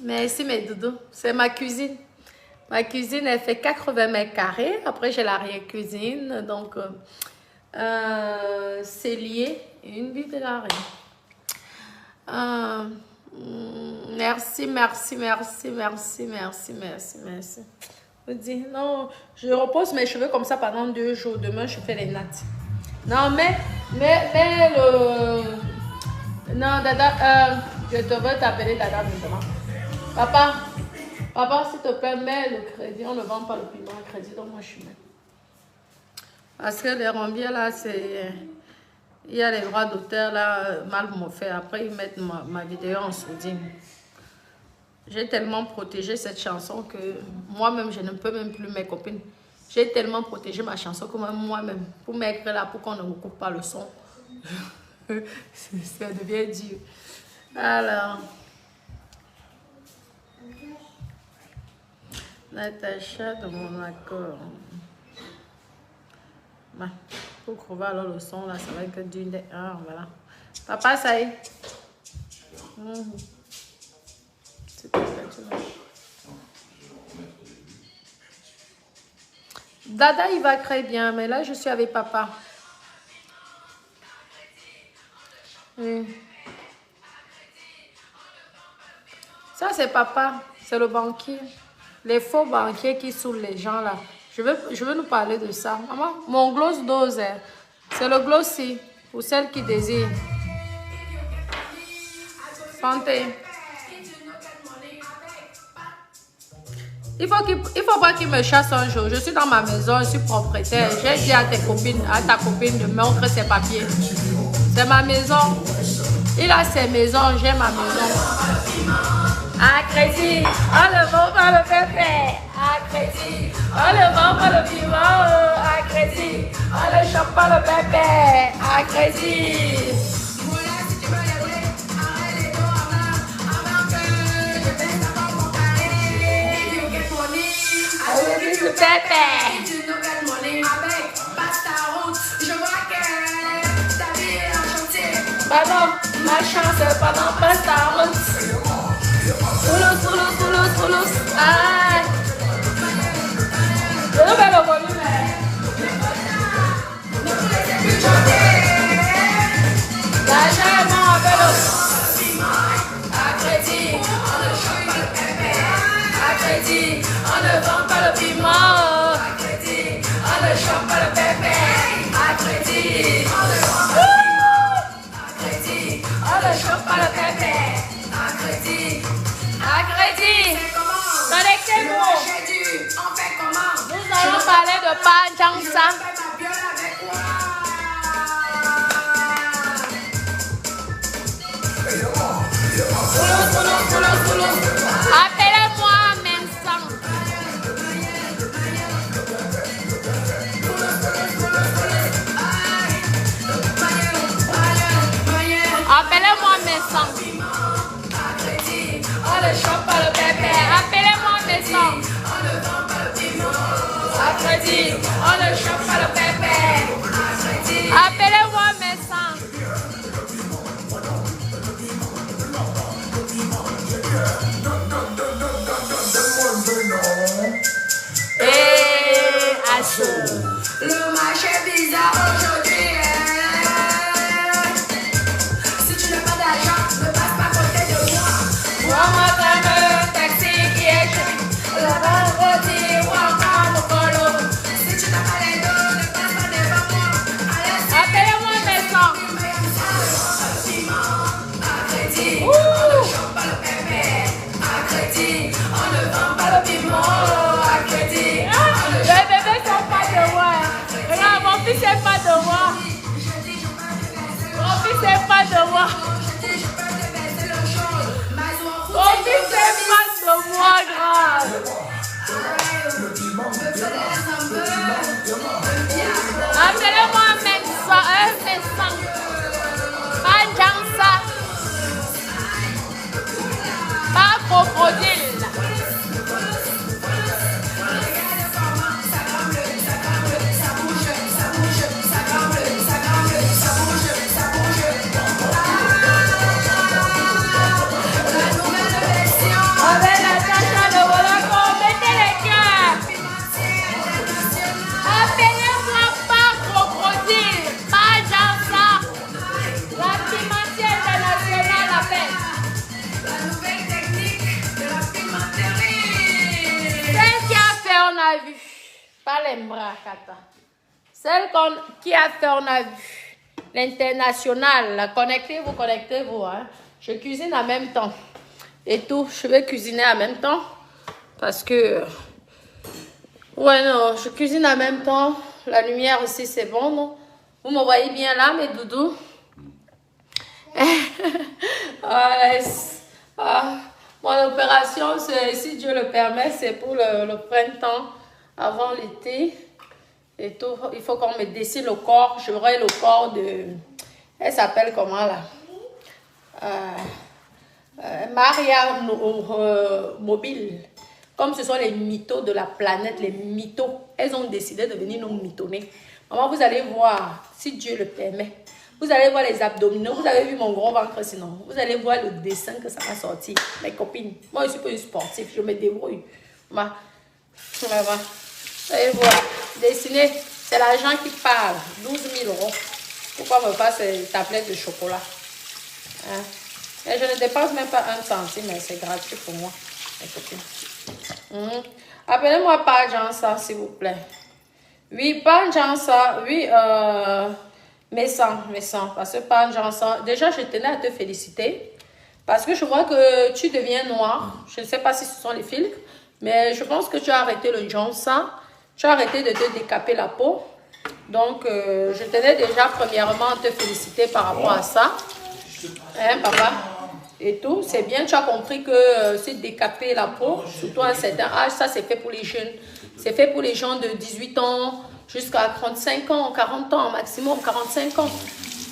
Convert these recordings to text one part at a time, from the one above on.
Merci mes doudous. C'est ma cuisine. Ma cuisine, elle fait 80 mètres carrés. Après, j'ai l'arrière-cuisine. Donc, c'est lié. Une vie de l'arrière. Merci. Vous dites, non, je repose mes cheveux comme ça pendant 2 jours. Demain, je fais les nattes. Non, mais le... Non, Dada, je te veux t'appeler Dada maintenant. Papa, s'il te plaît, mets le crédit. On ne vend pas le piment à crédit, donc moi, je suis même. Parce que les rombiers, là, c'est... Il y a les droits d'auteur, là, mal m'ont fait. Après, ils mettent ma vidéo en sourdine. J'ai tellement protégé cette chanson que moi-même, je ne peux même plus mes copines. J'ai tellement protégé ma chanson que moi-même, pour mettre là, pour qu'on ne me coupe pas le son, ça devient dur. Alors, Natacha de mon accord. Bah, pour trouver alors le son, là, ça va être d'une des... Ah, voilà. Papa, ça y est. Dada, il va très bien, mais là, je suis avec papa. Ça, c'est papa. C'est le banquier. Les faux banquiers qui saoulent les gens, là. Je veux nous parler de ça. Maman, mon gloss dose, c'est le glossy. Pour celles qui désirent. Santé. Il faut pas qu'il me chasse un jour. Je suis dans ma maison, je suis propriétaire. J'ai dit à ta copine de me montrer ses papiers. C'est ma maison. Il a ses maisons, j'ai ma maison. À crédit, on le vend pas le pépé. À crédit, on le vend pas le piment. À crédit, on le chope pas le pépé. À crédit. Pardon, ma chance, pardon, passe ta route. Poulos. Ah. Je ne vais le volume. L'argent est bon avec le... À crédit, on ne chope pas le pépé. À crédit, on ne vend pas le piment. À crédit, on ne chope pas le pépé. À crédit, on ne vend pas le piment. À crédit, on ne chope pas le pépé. À crédit, connectez-vous. Nous allons parler de Panjansa. Appelez-moi Mensan. Appelez-moi Mensan. On ne chope pas le pépé. Appelez-moi Mensan. À crédit, on ne chope pas le pépé. Appelez-moi Mensan. Le marché est bizarre aujourd'hui. Si tu n'as pas d'argent, ne passe pas à côté de moi. Moi, un taxi qui est chez la vendredi ou encore mon colo. Si tu n'as pas les deux, ne passe pas devant moi. Appelez-moi Maison. À crédit, on ne chope pas le pépé. À crédit, on ne vend pas le piment. À crédit, les bébés sont pas de moi. Regarde, mon fils n'est pas de moi. Mon fils n'est pas de moi. Mon fils n'est pas de moi, grave. Appelez-moi Mensan. Panjansa. Pas crocodile. a vu. Pas les bras, Kata. Celle qui a fait, on a vu. L'international. Connectez-vous. Hein. Je cuisine en même temps. Et tout. Je vais cuisiner en même temps. Parce que... Ouais, non. Je cuisine en même temps. La lumière aussi, c'est bon, non? Vous me voyez bien là, mes doudous? Mon opération, si Dieu le permet, c'est pour le printemps, avant l'été. Et tout, il faut qu'on me dessine le corps. J'aurai le corps de... Elle s'appelle comment là? Maria Mobile. Comme ce sont les mythos de la planète, les mythos. Elles ont décidé de venir nous mythonner. Maman, vous allez voir, si Dieu le permet. Vous allez voir les abdominaux. Vous avez vu mon gros ventre sinon. Vous allez voir le dessin que ça va sortir. Mes copines. Moi, je suis pas une sportive. Je me débrouille. Vraiment. Vous allez voir. Dessiner. C'est l'argent qui parle. 12 000 €. Pourquoi me faire ces tablettes de chocolat? Hein? Et je ne dépense même pas 1 centime. Mais c'est gratuit pour moi. Mes copines. Appelez-moi pas Jansa, s'il vous plaît. Oui, pas Jansa. Oui, mais sans. Parce que pas Jansa. Déjà, je tenais à te féliciter. Parce que je vois que tu deviens noir. Je ne sais pas si ce sont les filtres. Mais je pense que tu as arrêté le Jansa. Tu as arrêté de te décaper la peau. Donc, je tenais déjà premièrement à te féliciter par rapport à ça. Hein, papa? Et tout, c'est bien, tu as compris que c'est décaper la peau, surtout à un certain âge, ça c'est fait pour les jeunes. C'est fait pour les gens de 18 ans jusqu'à 35 ans, 40 ans, maximum 45 ans.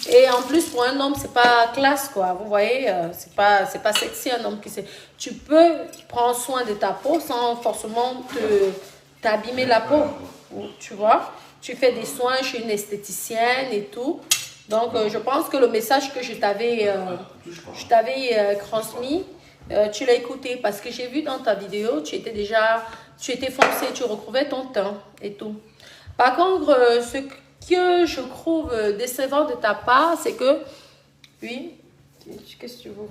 Et en plus, pour un homme, c'est pas classe, quoi. Vous voyez, c'est pas sexy un homme qui sait. Tu peux prendre soin de ta peau sans forcément t'abîmer la peau, tu vois. Tu fais des soins chez une esthéticienne et tout. Donc, je pense que le message que je t'avais transmis, tu l'as écouté parce que j'ai vu dans ta vidéo, tu étais foncé, tu recouvrais ton teint et tout. Par contre, ce que je trouve décevant de ta part, c'est que, oui, qu'est-ce que tu veux?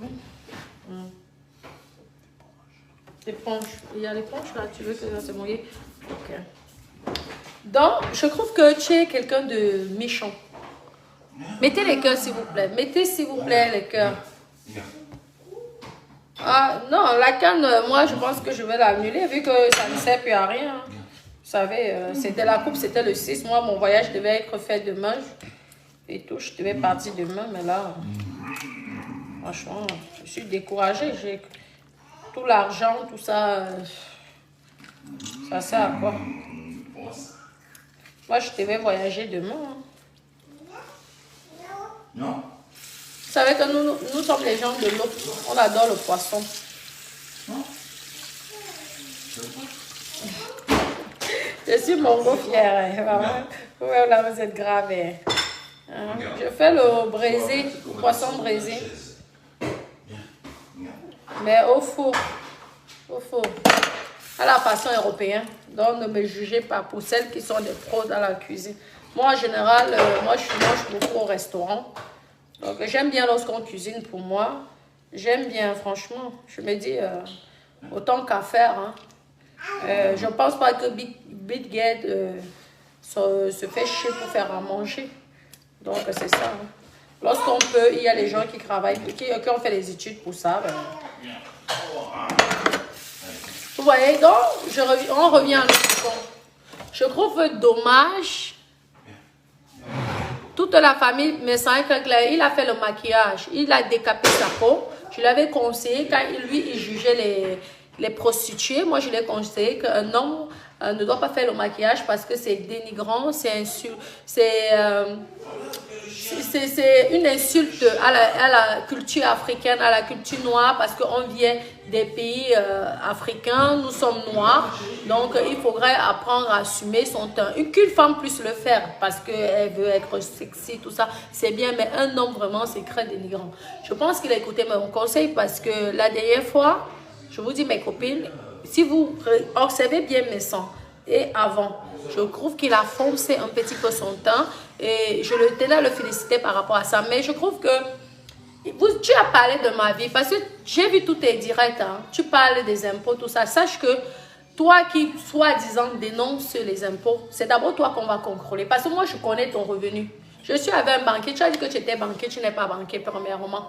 L'éponge, il y a l'éponge là, tu veux que ça se mouille? Ok. Donc, je trouve que tu es quelqu'un de méchant. Mettez les cœurs, s'il vous plaît. Mettez, s'il vous plaît, les cœurs. Ah, non, la canne, moi, je pense que je vais l'annuler vu que ça ne sert plus à rien. Vous savez, c'était la coupe, c'était le 6. Moi, mon voyage devait être fait demain. Et tout, je devais partir demain, mais là, franchement, je suis découragée. J'ai tout l'argent, tout ça. Ça sert à quoi? Moi, je devais voyager demain. Non. Vous savez que nous sommes les gens de l'eau. On adore le poisson. Non. Je suis montgolfière. Ouais, là, vous êtes grave. Je fais le braisé, le poisson braisé. Mais au four. Au four. À la façon européenne. Donc, ne me jugez pas pour celles qui sont des pros dans la cuisine. Moi, en général, moi, je mange beaucoup au restaurant. Donc, j'aime bien lorsqu'on cuisine pour moi. J'aime bien, franchement. Je me dis, autant qu'à faire. Hein. Je ne pense pas que Big Ged se fait chier pour faire à manger. Donc, c'est ça. Hein. Lorsqu'on peut, il y a les gens qui travaillent, qui ont fait des études pour ça. Ben. Vous voyez, donc, on revient à notre point. Je trouve dommage. Toute la famille, mais ça, il a fait le maquillage, il a décapé sa peau. Je l'avais conseillé quand il jugeait les prostituées. Moi, je lui ai conseillé qu'un homme ne doit pas faire le maquillage parce que c'est dénigrant, c'est une insulte à la culture africaine, à la culture noire, parce qu'on vient des pays africains, nous sommes noirs, donc il faudrait apprendre à assumer son teint. Qu'une femme puisse le faire parce qu'elle veut être sexy, tout ça, c'est bien, mais un homme vraiment, c'est très dénigrant. Je pense qu'il a écouté mon conseil parce que la dernière fois, je vous dis mes copines, si vous observez bien mes sangs et avant, je trouve qu'il a foncé un petit peu son teint et je le tenais à le féliciter par rapport à ça. Mais je trouve que tu as parlé de ma vie parce que j'ai vu tous tes directs. Hein. Tu parles des impôts, tout ça. Sache que toi qui, soi-disant, dénonce les impôts, c'est d'abord toi qu'on va contrôler. Parce que moi, je connais ton revenu. Je suis avec un banquier. Tu as dit que tu étais banquier, tu n'es pas banquier, premièrement.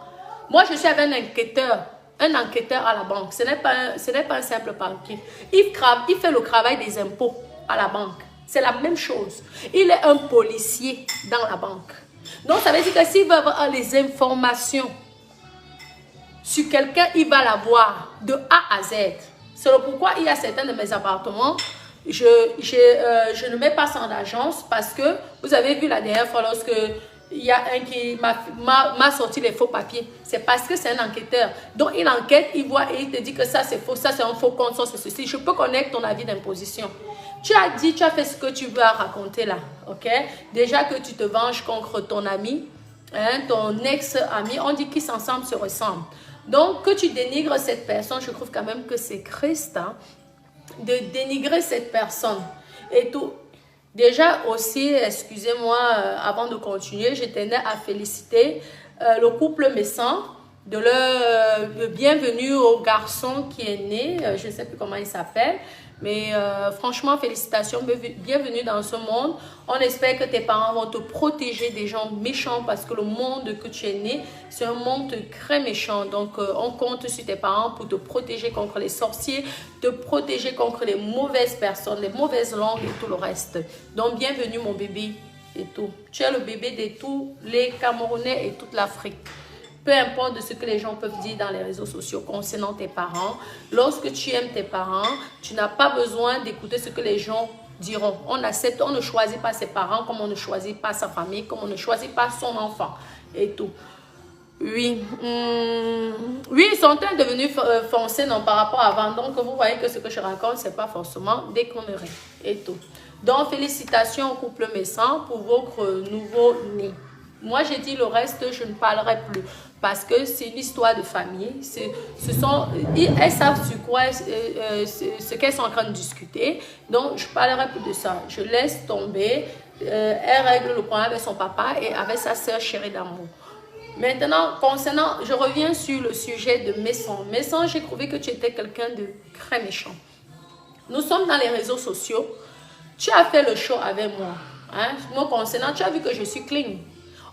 Moi, je suis avec un enquêteur à la banque. Ce n'est pas un simple banquier. Il fait le travail des impôts à la banque. C'est la même chose. Il est un policier dans la banque. Donc, ça veut dire que s'il veut avoir les informations sur quelqu'un, il va l'avoir de A à Z. C'est pourquoi il y a certains de mes appartements, je ne mets pas ça en agence parce que vous avez vu la dernière fois lorsque il y a un qui m'a sorti les faux papiers. C'est parce que c'est un enquêteur. Donc il enquête, il voit et il te dit que ça c'est faux, ça c'est un faux compte, ça c'est ceci. Je peux connaître ton avis d'imposition. Tu as dit, tu as fait ce que tu veux à raconter là. Ok? Déjà que tu te venges contre ton ami, hein, ton ex-ami, on dit qu'ils s'ensemble se ressemblent. Donc, que tu dénigres cette personne, je trouve quand même que c'est Christ, hein, de dénigrer cette personne et tout. Déjà aussi, excusez-moi, avant de continuer, je tenais à féliciter le couple Messan de leur bienvenue au garçon qui est né, je ne sais plus comment il s'appelle. Mais franchement, félicitations, bienvenue dans ce monde. On espère que tes parents vont te protéger des gens méchants parce que le monde que tu es né, c'est un monde très méchant. Donc, on compte sur tes parents pour te protéger contre les sorciers, te protéger contre les mauvaises personnes, les mauvaises langues et tout le reste. Donc, bienvenue mon bébé et tout. Tu es le bébé de tous les Camerounais et toute l'Afrique. Peu importe de ce que les gens peuvent dire dans les réseaux sociaux concernant tes parents. Lorsque tu aimes tes parents, tu n'as pas besoin d'écouter ce que les gens diront. On accepte, on ne choisit pas ses parents comme on ne choisit pas sa famille, comme on ne choisit pas son enfant et tout. Oui, oui, ils sont en train de devenir foncés non, par rapport à avant. Donc, vous voyez que ce que je raconte, ce n'est pas forcément des conneries et tout. Donc, félicitations au couple Messan pour votre nouveau-né. Moi, j'ai dit le reste, je ne parlerai plus. Parce que c'est une histoire de famille. Elles savent sur quoi, ce qu'elles sont en train de discuter. Donc, je ne parlerai plus de ça. Je laisse tomber. Elle règle le problème avec son papa et avec sa soeur chérie d'amour. Maintenant, concernant, je reviens sur le sujet de Messan. Messan, j'ai trouvé que tu étais quelqu'un de très méchant. Nous sommes dans les réseaux sociaux. Tu as fait le show avec moi. Hein? Moi, concernant, tu as vu que je suis clean.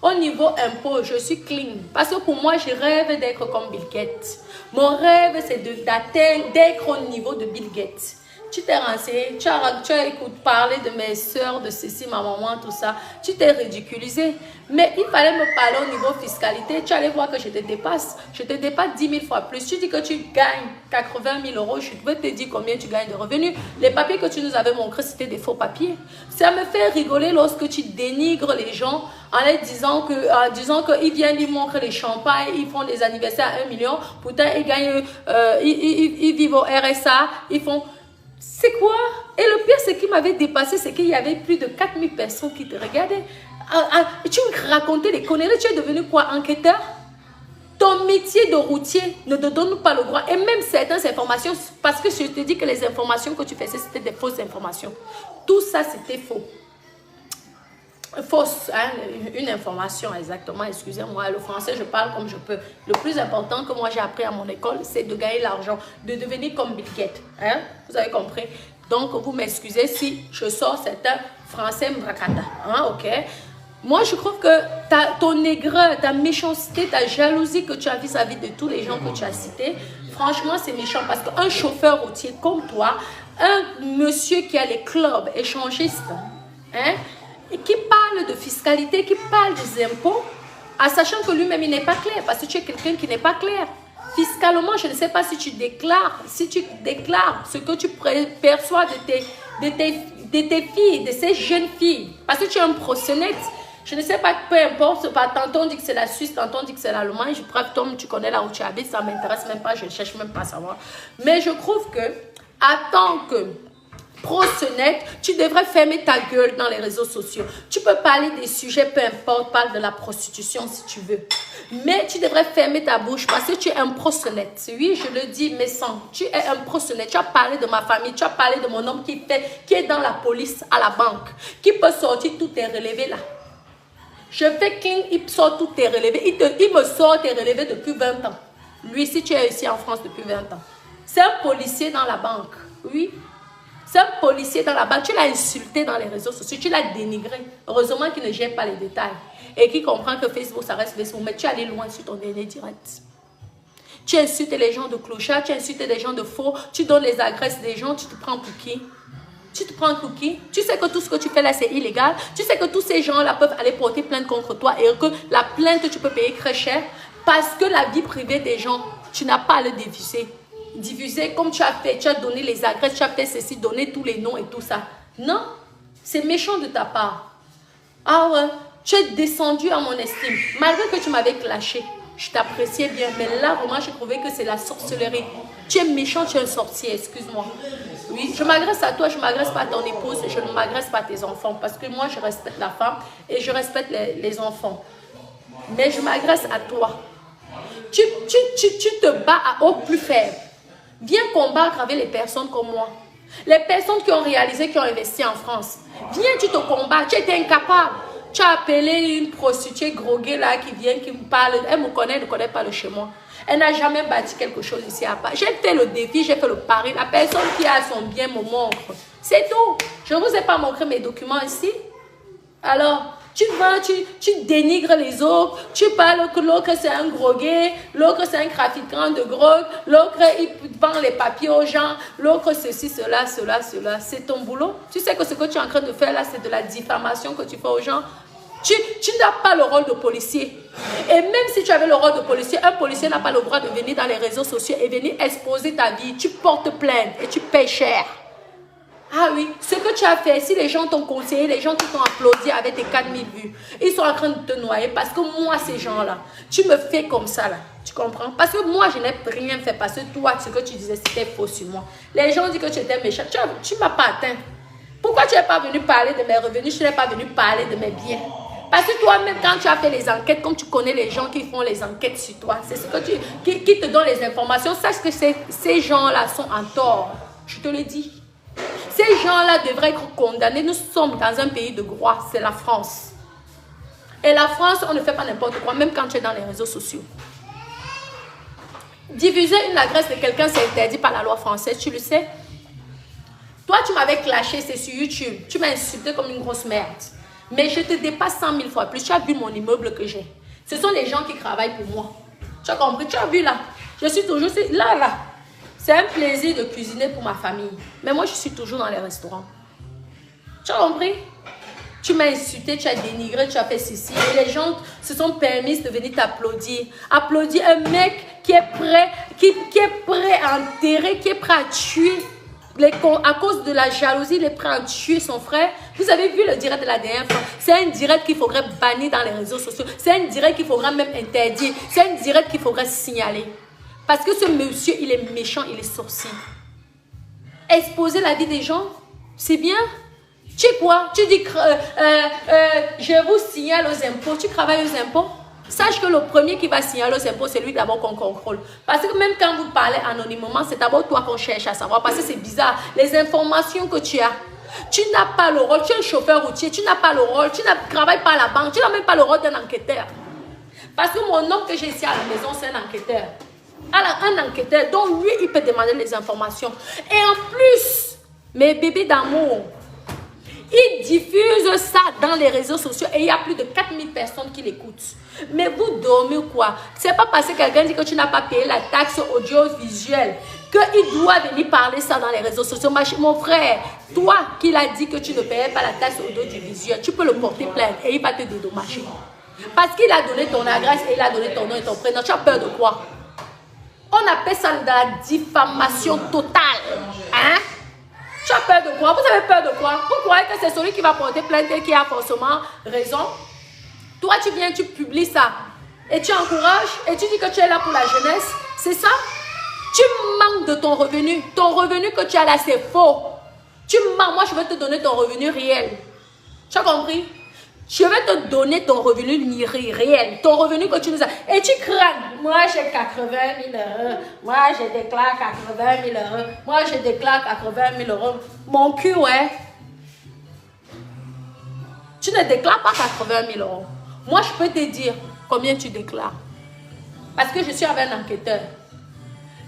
Au niveau impôt, je suis clean. Parce que pour moi, je rêve d'être comme Bill Gates. Mon rêve, c'est d'être au niveau de Bill Gates. Tu t'es renseigné, tu as écouté parler de mes soeurs, de ceci, ma maman, tout ça. Tu t'es ridiculisé. Mais il fallait me parler au niveau fiscalité. Tu allais voir que je te dépasse. Je te dépasse 10 000 fois plus. Tu dis que tu gagnes 80 000 euros. Je veux te dire combien tu gagnes de revenus. Les papiers que tu nous avais montrés, c'était des faux papiers. Ça me fait rigoler lorsque tu dénigres les gens en les disant qu'ils viennent, ils montrent les champagnes, ils font des anniversaires à 1 million. Pourtant, ils gagnent, ils vivent au RSA, ils font... C'est quoi? Et le pire, ce qui m'avait dépassé, c'est qu'il y avait plus de 4000 personnes qui te regardaient. Tu me racontais des conneries. Tu es devenu quoi? Enquêteur? Ton métier de routier ne te donne pas le droit. Et même certaines informations, parce que je te dis que les informations que tu faisais, c'était des fausses informations. Tout ça, c'était faux. Fausse, hein, une information exactement, excusez-moi, le français je parle comme je peux. Le plus important que moi j'ai appris à mon école, c'est de gagner l'argent, de devenir comme Bill Gates, hein? Vous avez compris? Donc vous m'excusez si je sors certains français mrakata, hein? Ok? Moi je trouve que ton aigreur, ta méchanceté, ta jalousie que tu as vis-à-vis de tous les gens que tu as cités, franchement c'est méchant parce qu'un chauffeur routier comme toi, un monsieur qui a les clubs échangistes, hein? Et qui parle de fiscalité, qui parle des impôts, en sachant que lui-même, il n'est pas clair, parce que tu es quelqu'un qui n'est pas clair. Fiscalement, je ne sais pas si tu déclares ce que tu perçois de tes filles, de ces jeunes filles, parce que tu es un proxénète. Je ne sais pas, peu importe, tantôt on dit que c'est la Suisse, tantôt on dit que c'est l'Allemagne, bref, Tom, tu connais là où tu habites, ça ne m'intéresse même pas, je ne cherche même pas à savoir. Mais je trouve que, en tant que proxénète, tu devrais fermer ta gueule dans les réseaux sociaux. Tu peux parler des sujets, peu importe, parle de la prostitution si tu veux. Mais tu devrais fermer ta bouche parce que tu es un proxénète. Oui, je le dis, mais sans. Tu es un proxénète. Tu as parlé de ma famille, tu as parlé de mon homme qui est dans la police, à la banque, qui peut sortir tous tes relevés là. Je fais King, il sort tous tes relevés. Il me sort tes relevés depuis 20 ans. Lui, si tu es ici en France depuis 20 ans. C'est un policier dans la banque. Oui. C'est un policier dans la banque. Tu l'as insulté dans les réseaux sociaux. Tu l'as dénigré. Heureusement qu'il ne gère pas les détails. Et qu'il comprend que Facebook, ça reste Facebook. Mais tu es allé loin sur ton dernier direct. Tu insultes les gens de clochard. Tu insultes les gens de faux. Tu donnes les adresses des gens. Tu te prends pour qui? Tu te prends pour qui? Tu sais que tout ce que tu fais là, c'est illégal. Tu sais que tous ces gens-là peuvent aller porter plainte contre toi. Et que la plainte, tu peux payer très cher. Parce que la vie privée des gens, tu n'as pas à le diffuser. Diffuser comme tu as fait, tu as donné les adresses, tu as fait ceci, donné tous les noms et tout ça. Non, c'est méchant de ta part. Ah ouais, tu es descendu à mon estime. Malgré que tu m'avais clashé, je t'appréciais bien. Mais là, vraiment, j'ai trouvé que c'est la sorcellerie. Tu es méchant, tu es un sorcier, excuse-moi. Oui, je m'agresse à toi, je ne m'agresse pas à ton épouse, je ne m'agresse pas à tes enfants. Parce que moi, je respecte la femme et je respecte les enfants. Mais je m'agresse à toi. Tu te bats au plus faible. Viens combattre avec les personnes comme moi. Les personnes qui ont réalisé, qui ont investi en France. Viens, tu te combats. Tu étais incapable. Tu as appelé une prostituée groguée là qui vient, qui me parle. Elle me connaît, elle ne connaît pas le chez moi. Elle n'a jamais bâti quelque chose ici à part. J'ai fait le défi, j'ai fait le pari. La personne qui a son bien me montre. C'est tout. Je ne vous ai pas montré mes documents ici. Alors, tu vas, tu dénigres les autres, tu parles que l'autre c'est un drogué, l'autre c'est un trafiquant de drogue, l'autre il vend les papiers aux gens, l'autre ceci, cela. C'est ton boulot. Tu sais que ce que tu es en train de faire là, c'est de la diffamation que tu fais aux gens. Tu n'as pas le rôle de policier. Et même si tu avais le rôle de policier, un policier n'a pas le droit de venir dans les réseaux sociaux et venir exposer ta vie. Tu portes plainte et tu paies cher. Ah oui, ce que tu as fait, si les gens t'ont conseillé, les gens qui t'ont applaudi avec tes 4000 vues, ils sont en train de te noyer parce que moi, ces gens-là, tu me fais comme ça là, tu comprends? Parce que moi, je n'ai rien fait parce que toi, ce que tu disais, c'était faux sur moi. Les gens disent que tu étais méchant, tu ne m'as pas atteint. Pourquoi tu n'es pas venu parler de mes revenus, tu n'es pas venu parler de mes biens? Parce que toi-même, quand tu as fait les enquêtes, comme tu connais les gens qui font les enquêtes sur toi, c'est ce que qui te donnent les informations, sache que ces gens-là sont en tort. Je te le dis. Ces gens-là devraient être condamnés. Nous sommes dans un pays de droit, c'est la France. Et la France, on ne fait pas n'importe quoi, même quand tu es dans les réseaux sociaux. Diffuser une adresse de quelqu'un, c'est interdit par la loi française, tu le sais. Toi, tu m'avais clashé, c'est sur YouTube. Tu m'as insulté comme une grosse merde. Mais je te dépasse 100 000 fois plus. Tu as vu mon immeuble que j'ai. Ce sont les gens qui travaillent pour moi. Tu as compris? Tu as vu là? Je suis toujours là. C'est un plaisir de cuisiner pour ma famille. Mais moi, je suis toujours dans les restaurants. Tu as compris? Tu m'as insulté, tu as dénigré, tu as fait ceci. Et les gens se sont permis de venir t'applaudir. Applaudir un mec qui est prêt, qui est prêt à enterrer, qui est prêt à tuer. À cause de la jalousie, il est prêt à tuer son frère. Vous avez vu le direct de la dernière fois? C'est un direct qu'il faudrait bannir dans les réseaux sociaux. C'est un direct qu'il faudrait même interdire. C'est un direct qu'il faudrait signaler. Parce que ce monsieur, il est méchant, il est sorcier. Exposer la vie des gens, c'est bien. Tu sais quoi? Tu dis, je vous signale aux impôts. Tu travailles aux impôts? Sache que le premier qui va signaler aux impôts, c'est lui d'abord qu'on contrôle. Parce que même quand vous parlez anonymement, c'est d'abord toi qu'on cherche à savoir. Parce que c'est bizarre. Les informations que tu as, tu n'as pas le rôle. Tu es un chauffeur routier, tu n'as pas le rôle. Tu ne travailles pas à la banque. Tu n'as même pas le rôle d'un enquêteur. Parce que mon homme que j'ai ici à la maison, c'est un enquêteur. Un enquêteur, donc lui, il peut demander les informations. Et en plus, mes bébés d'amour, ils diffusent ça dans les réseaux sociaux et il y a plus de 4000 personnes qui l'écoutent. Mais vous dormez quoi? C'est pas parce que quelqu'un dit que tu n'as pas payé la taxe audiovisuelle qu'il doit venir parler ça dans les réseaux sociaux. Mon frère, toi qui l'as dit que tu ne payais pas la taxe audiovisuelle, tu peux le porter plainte et il va te dédommager. Parce qu'il a donné ton adresse et il a donné ton nom et ton prénom. Tu as peur de quoi? On appelle ça de la diffamation totale. Hein? Tu as peur de quoi? Vous avez peur de quoi? Vous croyez que c'est celui qui va porter plainte et qui a forcément raison? Toi, tu viens, tu publies ça. Et tu encourages et tu dis que tu es là pour la jeunesse. C'est ça? Tu manques de ton revenu. Ton revenu que tu as là, c'est faux. Tu manques. Moi, je vais te donner ton revenu réel. Tu as compris? Je vais te donner ton revenu réel, ton revenu que tu nous as. Et tu crains. Moi, j'ai 80 000 euros. Moi, je déclare 80 000 euros. Moi, je déclare 80 000 euros. Mon cul, ouais. Tu ne déclares pas 80 000 euros. Moi, je peux te dire combien tu déclares. Parce que je suis avec un enquêteur.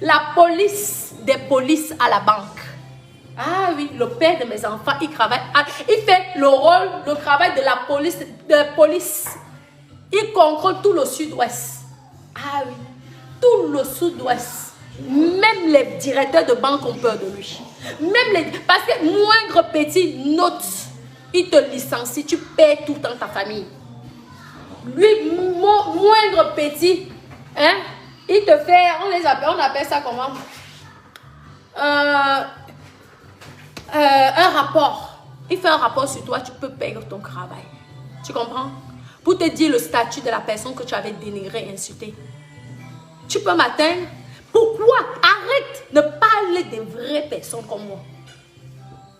La police des polices à la banque. Ah oui, le père de mes enfants, il travaille. Il fait le travail de la police. Il contrôle tout le sud-ouest. Ah oui, tout le sud-ouest. Même les directeurs de banque ont peur de lui. Parce que moindre petit note, il te licencie, tu paies tout dans ta famille. Lui, moindre petit, hein, il te fait, on appelle ça comment? Un rapport. Il fait un rapport sur toi, tu peux payer ton travail. Tu comprends? Pour te dire le statut de la personne que tu avais dénigré et insulté. Tu peux m'atteindre? Pourquoi? Arrête de parler des vraies personnes comme moi.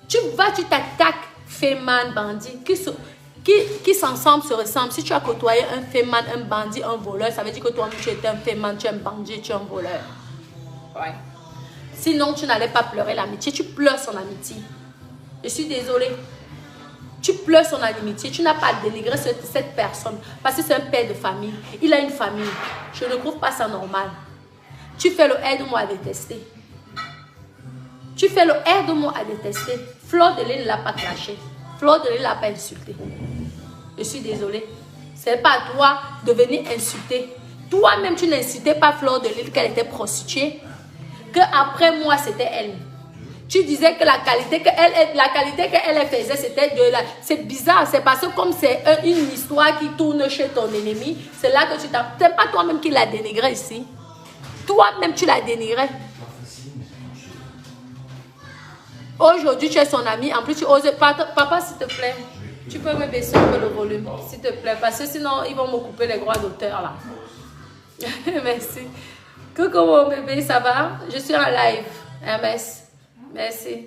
Tu t'attaques, féman, bandit, qui s'ensemble se ressemblent. Si tu as côtoyé un féman, un bandit, un voleur, ça veut dire que toi-même tu étais un féman, tu es un bandit, tu es un voleur. Ouais. Sinon, tu n'allais pas pleurer l'amitié. Tu pleures son amitié. Je suis désolée. Tu pleures son amitié. Tu n'as pas dénigré cette personne. Parce que c'est un père de famille. Il a une famille. Je ne trouve pas ça normal. Tu fais le aide-moi à détester. Tu fais le aide-moi à détester. Fleur de Lys ne l'a pas clashé. Fleur de Lys ne l'a pas insulté. Je suis désolée. Ce n'est pas à toi de venir insulter. Toi-même, tu n'insultais pas Fleur de Lys qu'elle était prostituée. Que après moi, c'était elle. Tu disais que la qualité qu'elle faisait, c'était de la... C'est bizarre, c'est parce que comme c'est une histoire qui tourne chez ton ennemi, c'est là que tu t'as... C'est pas toi-même qui l'as dénigré ici. Toi-même, tu l'as dénigré. Aujourd'hui, tu es son ami. En plus, tu oses... Papa, s'il te plaît, tu peux me baisser un peu le volume, s'il te plaît, parce que sinon, ils vont me couper les droits d'auteur, là. Merci. Coucou mon bébé, ça va? Je suis en live. MS. Merci.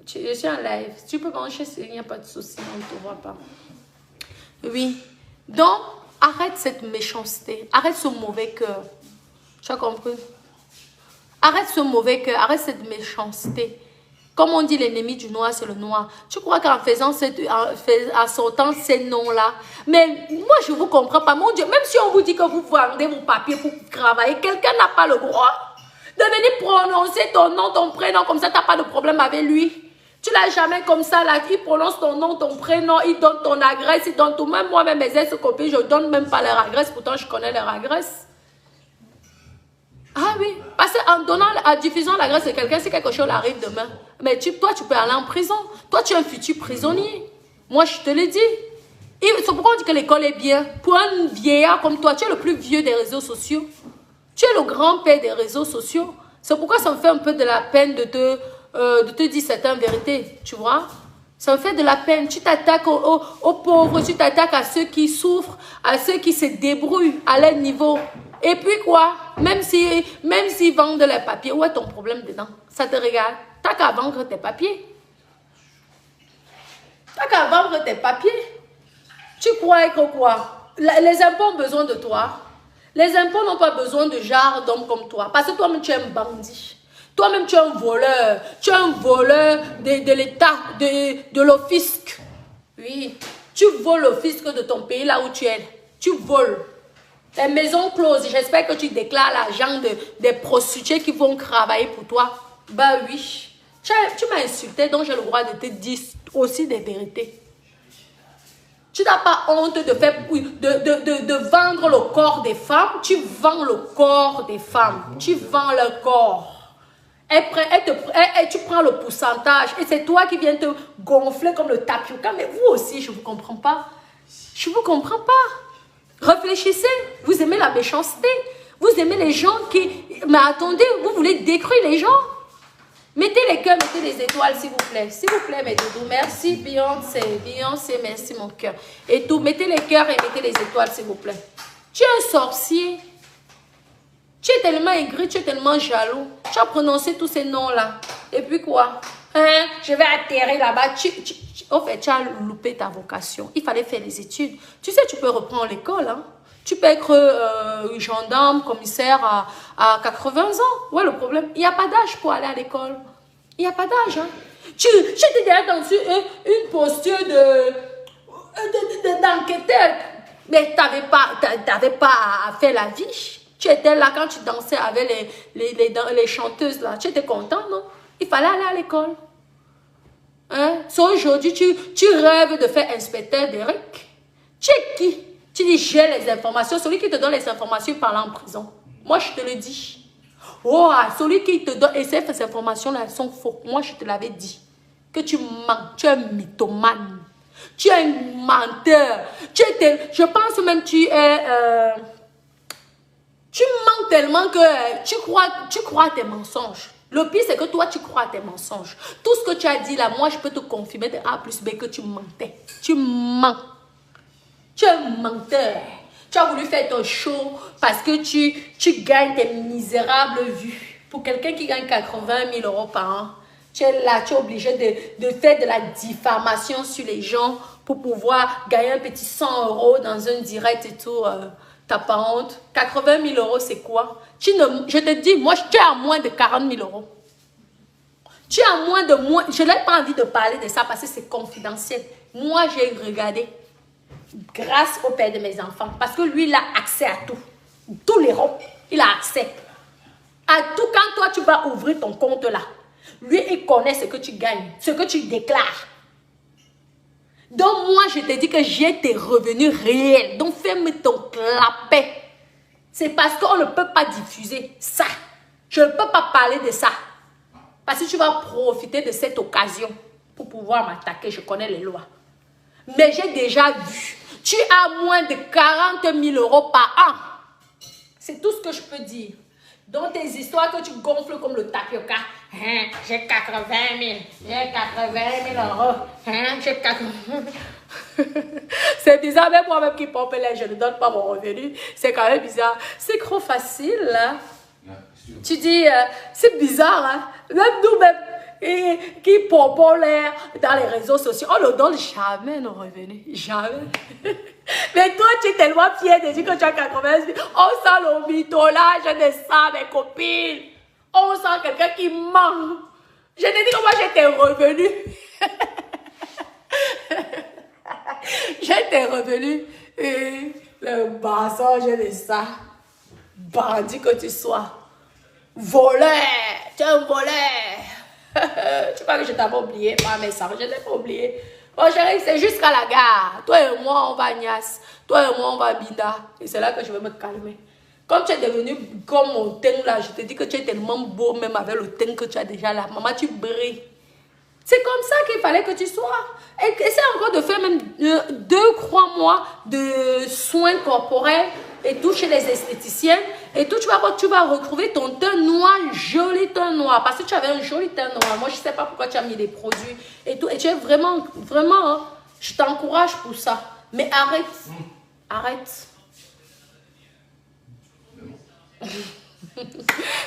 Je suis en live. Tu peux brancher, il n'y a pas de souci, on ne te voit pas. Oui. Donc, arrête cette méchanceté. Arrête ce mauvais cœur. Tu as compris? Arrête ce mauvais cœur. Arrête cette méchanceté. Comme on dit, l'ennemi du noir, c'est le noir. Tu crois qu'en sortant ces noms-là, mais moi, je ne vous comprends pas. Mon Dieu, même si on vous dit que vous vendez vos papiers pour travailler, quelqu'un n'a pas le droit de venir prononcer ton nom, ton prénom, comme ça, tu n'as pas de problème avec lui. Tu ne l'as jamais comme ça, là. Il prononce ton nom, ton prénom, il donne ton adresse, il donne tout. Même moi, même mes ex-copines, je ne donne même pas leur adresse, pourtant je connais leur adresse. Ah oui, parce en diffusant l'adresse de quelqu'un, si quelque chose arrive demain, mais toi, tu peux aller en prison. Toi, tu es un futur prisonnier. Moi, je te le dis. C'est pourquoi on dit que l'école est bien. Pour un vieillard comme toi, tu es le plus vieux des réseaux sociaux. Tu es le grand-père des réseaux sociaux. C'est pourquoi ça me fait un peu de la peine de te dire certaines vérités, tu vois. Ça me fait de la peine. Tu t'attaques aux pauvres, tu t'attaques à ceux qui souffrent, à ceux qui se débrouillent à leur niveau. Et puis quoi? Même s'ils vendent les papiers, où est ton problème dedans? Ça te regarde. T'as qu'à vendre tes papiers. T'as qu'à vendre tes papiers. Tu crois que quoi? Les impôts ont besoin de toi. Les impôts n'ont pas besoin de genre d'homme comme toi. Parce que toi-même, tu es un bandit. Toi-même, tu es un voleur. Tu es un voleur de l'État, de l'office. Oui. Tu voles le fisc de ton pays là où tu es. Tu voles. Les maisons closes, j'espère que tu déclares l'argent des prostituées qui vont travailler pour toi. Bah oui. Tu m'as insulté, donc j'ai le droit de te dire aussi des vérités. Tu n'as pas honte de vendre le corps des femmes. Tu vends le corps des femmes. Tu vends leur corps. Tu prends le pourcentage et c'est toi qui viens te gonfler comme le tapioca. Mais vous aussi, je ne vous comprends pas. Je ne vous comprends pas. Réfléchissez. Vous aimez la méchanceté. Vous aimez les gens qui... Mais attendez, vous voulez détruire les gens. Mettez les cœurs, mettez les étoiles, s'il vous plaît. S'il vous plaît, mes doudous. Merci, Beyoncé. Beyoncé, merci, mon cœur. Et tout, mettez les cœurs et mettez les étoiles, s'il vous plaît. Tu es un sorcier. Tu es tellement aigri, tu es tellement jaloux. Tu as prononcé tous ces noms-là. Et puis quoi? Hein? Je vais atterrir là-bas. En fait, tu as loupé ta vocation. Il fallait faire les études. Tu sais, tu peux reprendre l'école, hein? Tu peux être gendarme, commissaire à 80 ans. Ouais, le problème, il n'y a pas d'âge pour aller à l'école. Il n'y a pas d'âge. Hein. Tu étais déjà dans une posture d'enquêteur. Mais tu n'avais pas à faire la vie. Tu étais là quand tu dansais avec les chanteuses. Là. Tu étais content, non? Il fallait aller à l'école. Hein? So aujourd'hui, tu rêves de faire inspecteur d'Eric. Tu es qui? Tu dis, j'ai les informations. Celui qui te donne les informations, il parle en prison. Moi, je te le dis. Oh, celui qui te donne, et ces informations-là, elles sont fausses. Moi, je te l'avais dit. Que tu mens, tu es un mythomane. Tu es un menteur. Je pense même que tu es... tu mens tellement que tu crois à tes mensonges. Le pire, c'est que toi, tu crois à tes mensonges. Tout ce que tu as dit là, moi, je peux te confirmer de A plus B que tu mentais. Tu mens. Tu es un menteur. Tu as voulu faire ton show parce que tu gagnes tes misérables vues. Pour quelqu'un qui gagne 80 000 euros par an, tu es là, tu es obligé de faire de la diffamation sur les gens pour pouvoir gagner un petit 100 euros dans un direct et tout. T'as pas honte? 80 000 euros, c'est quoi? Je te dis, moi, tu es à moins de 40 000 euros. Tu es à moins de moins. Je n'ai pas envie de parler de ça parce que c'est confidentiel. Moi, j'ai regardé grâce au père de mes enfants. Parce que lui, il a accès à tout. Tout l'Europe, il a accès à tout. Quand toi, tu vas ouvrir ton compte là, lui, il connaît ce que tu gagnes, ce que tu déclares. Donc, moi, je te dis que j'ai tes revenus réels. Donc, ferme ton clapet. C'est parce qu'on ne peut pas diffuser ça. Je ne peux pas parler de ça. Parce que tu vas profiter de cette occasion pour pouvoir m'attaquer. Je connais les lois. Mais j'ai déjà vu. Tu as moins de 40 000 euros par an. C'est tout ce que je peux dire. Dans tes histoires que tu gonfles comme le tapioca. Hein, j'ai 80 000. J'ai 80 000 euros. Hein, j'ai 80 000. C'est bizarre, même moi-même qui pompe là, je ne donne pas mon revenu. C'est quand même bizarre. C'est trop facile, là. Tu dis, c'est bizarre, hein. Même nous-mêmes, qui pompons l'air dans les réseaux sociaux, on ne donne jamais nos revenus. Jamais. Mais toi, tu es tellement fier de dire que tu as 80 000. On sent le mytholage de ça, mes copines. On sent quelqu'un qui ment. Je te dis que moi, j'ai tes revenus. J'ai tes revenus. Et le mensonge de ça. Bandit que tu sois. Voleur. Tu es un voleur. Tu crois que je t'avais oublié par mes sangs. Je ne l'ai pas oublié. Oh chérie, c'est jusqu'à la gare. Toi et moi, on va à Nias. Toi et moi, on va à Binda. Et c'est là que je vais me calmer. Comme tu es devenu comme mon teint là, je te dis que tu es tellement beau, même avec le teint que tu as déjà là. Maman, tu brilles. C'est comme ça qu'il fallait que tu sois. Et essaie encore de faire même 2-3 mois de soins corporels et tout chez les esthéticiens. Et tout, tu vas retrouver ton teint noir, joli teint noir. Parce que tu avais un joli teint noir. Moi, je ne sais pas pourquoi tu as mis des produits et tout. Et tu es vraiment, vraiment, hein, je t'encourage pour ça. Mais arrête. Arrête.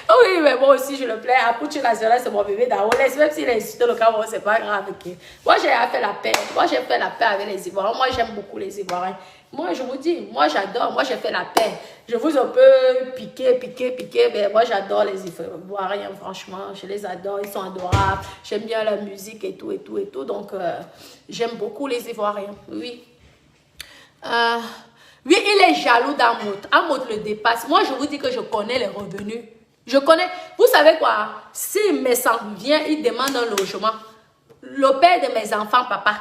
Oui, mais moi aussi, je le plais. Apuche National, c'est mon bébé d'Aoles. Même s'il est insulté le Cameroun, c'est pas grave. Okay? Moi, j'ai fait la paix. Moi, j'ai fait la paix avec les Ivoiriens. Moi, j'aime beaucoup les Ivoiriens. Moi, je vous dis, moi, j'adore. Moi, j'ai fait la paix. Je vous un peu piqué, mais moi, j'adore les Ivoiriens, franchement. Je les adore. Ils sont adorables. J'aime bien la musique et tout, et tout, et tout. Donc, j'aime beaucoup les Ivoiriens. Oui. Oui, il est jaloux d'Amout. Amout le dépasse. Moi, je vous dis que je connais les revenus. Je connais. Vous savez quoi? Si mes enfants vient, il demande un logement. Le père de mes enfants, papa,